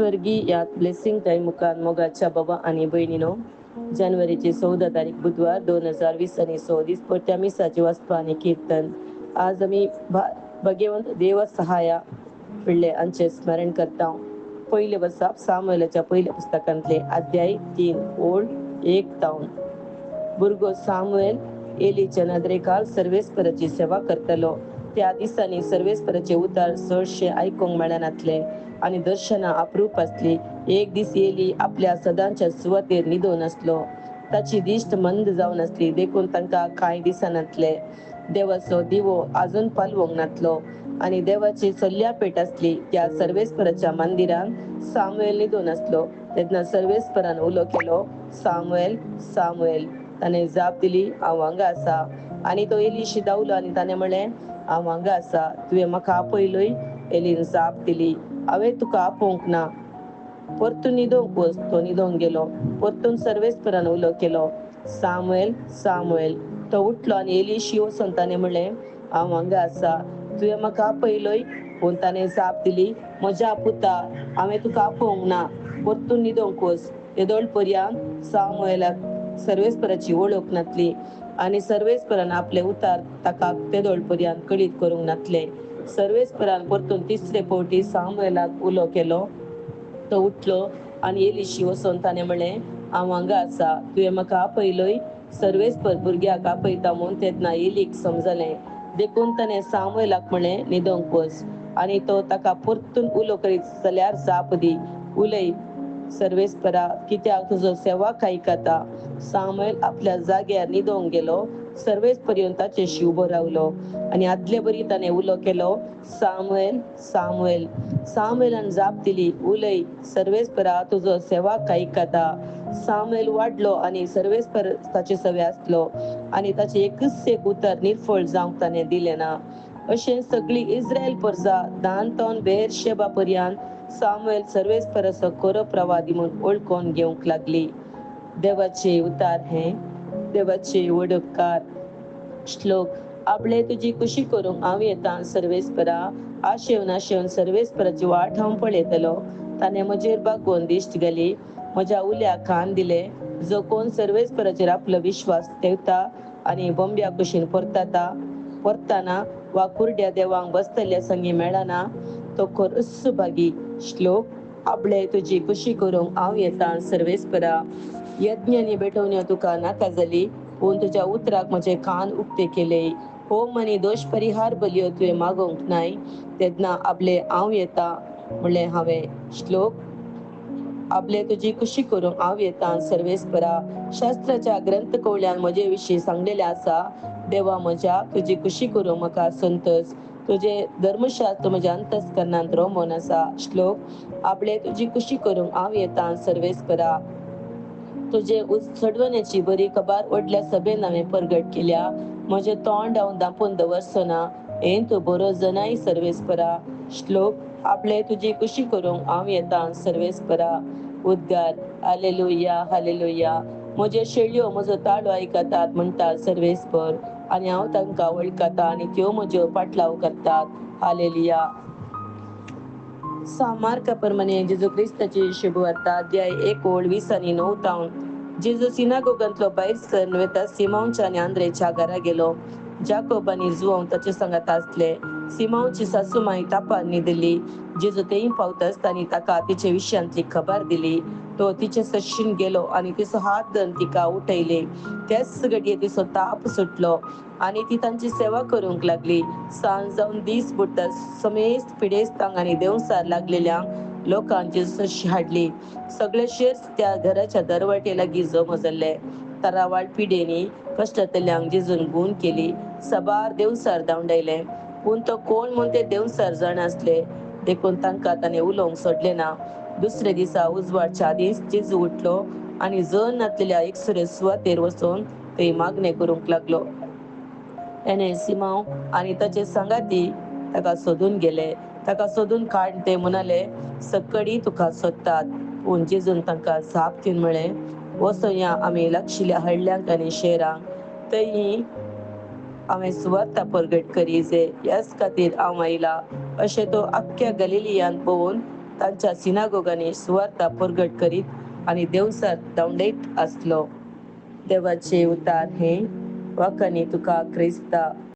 स्वर्गीयात blessing time मुखार मोगाच्या बाबा आणि बहिणीनो, जानेवारीची 14 तारीख बुधवार 2020 आणि 16 पोट्या मिसाची वाचपा आणि कीर्तन. आज आम्ही भगवंत देव सहाया पिळ्ळे आमचे स्मरण करता. पहिले वर्साप सामुएलाच्या पहिल्या पुस्तकांतले अध्याय 3 ओळ 1 तावन. भुरगो सामुएल एलीच्या नदरेकाल सर्वेस्पराची सेवा करतलो. त्या दिसांनी सर्वेस्पराचे उतार चडशे आयकूंक मेळनातले आणि दर्शनां अप्रूप असली. एक दीस एली आपल्या सदांच्या सुवातेर न्हिदोन आसलो. ताची दिश्ट मंद जावन आसली देखून तांकां कांय दिसनातले. देवाचो दिवो आजून पालवोंक नातलो आणि देवाची सल्ल्या पेट आसली. त्या सर्वेस्पराच्या मंदिरान सामुएल न्हिदोन आसलो. तेन्ना सर्वेस्परान उलो केलो, सामुएल, सामुएल. ताणें जाप दिली, हांव हांगा आसा. आणि तो एलीशी धांवलो आणि ताणें म्हणलें, हांव हांगा आसा, तुवें म्हाका आपयलोय? एलीन जाप दिली, हांवें तुका आपोवंक ना. परतून न्हिदोंक वच. तो न्हिदोंक गेलो. परतून सर्वेस्परान उलो केलो, सामुएल, सामुएल. तो उठलो आणि एलीशी वचून ताणें म्हणलें, हांव हांगा आसा, तुवें म्हाका आपयलोय? पूण ताणें जाप दिली, म्हज्या पुता, हांवें तुका आपोवंक ना. परतून न्हिदोंक वच. येदोळ पर्यंत सामुएलाक सर्वेस्पराची वळख नातली आणि सर्वेस्परान आपले उतार ताका तेदोळ पर्यंत कळीत करूंक नातले. सर्वेस्परान परतून तिसरे फावटी सामुएलाक उलो केलो. तो उठलो आणि एलीशी वचून ताणें म्हणलें, हांव हांगा आसा, तुवें म्हाका आपयलोय? सर्वेस्पर भुरग्याक आपयता म्हूण तेन्ना एलीक समजलें. देखून ताणें सामुएलाक म्हणलें, न्हिदोंक वच. आणि तो ताका परतून उलो करीत जाल्यार जाप दी, उलय सर्वेस्परा, कित्याक तुजो सेवक आयकता. सामुएल आपल्या जाग्यार न्हिदोंक गेलो. सर्वेस्पर येवन ताचेशी उबो रावलो आणि आदले बरी ताणें उलो केलो, सामुएल, सामुएल. सामुएलान जाप दिली, उलय सर्वेस्परा, तुजो सेवक आयकता. सामुएल वाडलो आणि सर्वेस्पर ताचे सवे आसलो आणि ताचे एकच एक उतर निर्फळ जावंक ताणें दिलें ना. अशें सगळी इस्रायल परजा दान बेरशेबा पर्यंत सामुएल सर्वेस्पराचो खरो प्रवादी म्हूण वळखून घेवंक लागली. देवाचे उतार हे देवाचे वडकार. श्लोक. आपले तुजी कुशी करूंक हांव येता सर्वेस्परा. आशेवन सर्वेस्पराची वाट हांव पळयतलो. ताणें म्हजेर बागोवन दिश्ट घाली, म्हज्या उल्याक कान दिले. जो कोण सर्वेस्पराचेर आपलो विश्वास ठेवता आणि बोंब्या कुशीन परतना वा कुरड्या देवांक बसतल्या संगी मेळना, तो खरोच भागी. श्लोक. आपले तुजी कुशी करूंक हांव येता सर्वेस्परा. यज्ञ आनी बेटवण्यो तुका नाका जाली, पूण तुज्या उतराक म्हजे कान उक्ते केले. होम आनी दोश परिहार बलयो तुवें मागोवंक नाय. तेन्ना आपले हांव येता म्हणलें हांवें. श्लोक. आपले तुजी कुशी करूंक हांव येता सर्वेस्परा. शास्त्राच्या ग्रंथ कवळ्यान म्हजे विशीं सांगलेलें आसा. देवा म्हज्या, तुजी कुशी करूंक म्हाका संतोस. तुझे धर्मशास्त्र म्हज्या अंतस्करणांत रोमोन आसा. श्लोक. आपले तुजी कुशी करूंक हांव येता सर्वेस्परा. तुजे सडवण्याची बरी खबर व्हडल्या सभेन हांवें परगट केल्या. म्हजें तोंड हांव धांपून दवरचो ना. हें तूं बरो जाणाय सर्वेस्परा. श्लोक. आपले तुजी कुशी करूंक हांव येता सर्वेस्परा. उद्गार. Hallelujah, hallelujah. म्हज्यो शेळयो म्हजो ताळो आयकतात म्हणटा सर्वेस्पर, आनी हांव तांकां वळखता आनी त्यो म्हज्यो पाटलाव करतात. हालेलुया. मार्का प्रमाणे जेजू क्रिस्ताची शुभवार्ता अध्याय 1 ओळ 20 आनी 9 तावन. जेजू सिनागोगांतलो भायर सरून वेता सिमोनच्या आनी आंद्रेच्या घरा गेलो. जाकोब आनी जुआंव ताचे सांगात आसले. सिमोनची सासू माय तापान न्हिदली. जेजू थंय पावताच तांणी ताका तिचे विशयांतली खबर दिली. तो तिचे सशीन गेलो आनी तिचो हात धरून तिका उठयले. त्याच घडये तिचो ताप सुटलो आनी ती तांची सेवा करूंक लागली. सांज जावन दीस बुडटा समेस्त पिडेस्तांक आनी देंवसार लागलेल्यांक लोकांक जेजूची हाडली. सगळे शेर त्या घराच्या दरवाटे लागीं जमो जाल्ले. तरावाळ पिडेनी कश्टांतल्यांक जेजून गूण केली. साबार देंवसार धांवडायले, पूण तो कोण म्हूण ते देंवसार जाणासले. देखून तांकां ताणें उलोवंक सोडलें ना. दुसरे दिसा उजवाडच्या आदींच जेजू उठलो आनी जण नासलेल्या एकसुरे सुवातेर वचून थंय मागणें करूंक लागलो. एने सिमोन आनी ताचे सांगाती ताका सोदून गेले. ताका सोदून काडून ते म्हणाले, सकळी तुका सोदतात. पूण जेजून तांकां जाप दिवन म्हणलें, वचोया आमी लागशिल्ल्या हळड्यांक आनी शेरांक. थंय हांवें सुवार्ता परगट करी जे ह्याच खातीर हांव आयला. अशें तो आख्ख्या गलिलियांत भोंवून तांच्या सिनागोगांनी सुवार्ता परगट करीत आनी देवसार दवंडयत आसलो. देवाचे उतार हे वाखाणी तुका क्रिस्ता.